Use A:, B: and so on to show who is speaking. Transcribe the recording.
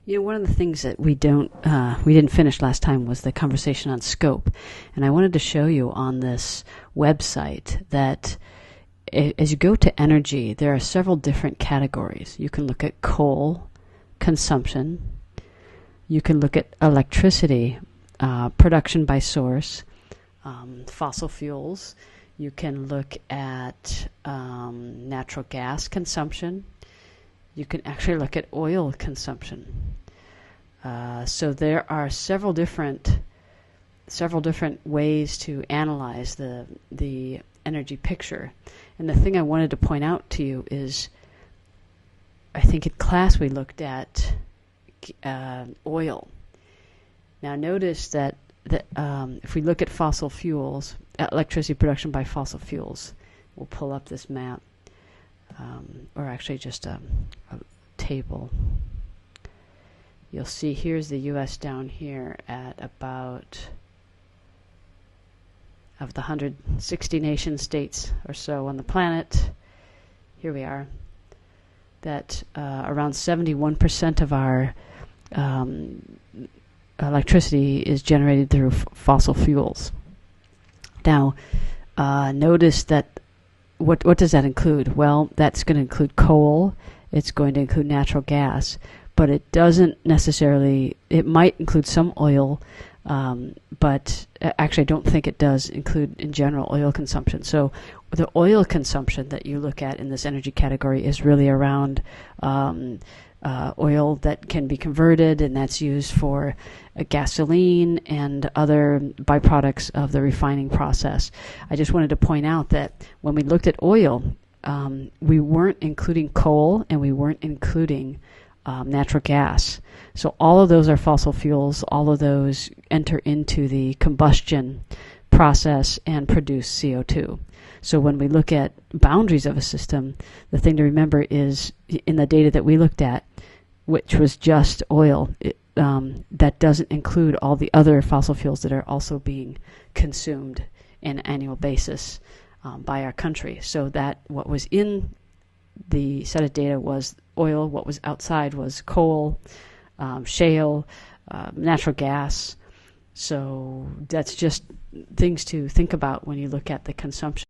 A: You know, one of the things that we didn't finish last time was the conversation on scope, and I wanted to show you on this website that as you go to energy, there are several different categories. You can look at coal consumption, you can look at electricity production by source, fossil fuels, you can look at natural gas consumption, you can actually look at oil consumption. So there are several different ways to analyze the energy picture. And the thing I wanted to point out to you is, I think in class we looked at oil. Now notice that if we look at fossil fuels, electricity production by fossil fuels, we'll pull up this map, or actually just a table. You'll see here's the U.S. down here at about, of the 160 nation states or so on the planet, here we are, that around 71% of our electricity is generated through fossil fuels. Now, notice that what does that include? Well, that's going to include coal, it's going to include natural gas, but it doesn't necessarily, it might include some oil, but actually I don't think it does include in general oil consumption. So the oil consumption that you look at in this energy category is really around oil that can be converted, and that's used for gasoline and other byproducts of the refining process. I just wanted to point out that when we looked at oil, we weren't including coal and we weren't including natural gas. So all of those are fossil fuels. All of those enter into the combustion process and produce CO2. So when we look at boundaries of a system, the thing to remember is in the data that we looked at, which was just oil, that doesn't include all the other fossil fuels that are also being consumed on an annual basis by our country. So that what was in the set of data was oil, what was outside was coal, shale, natural gas. So that's just things to think about when you look at the consumption.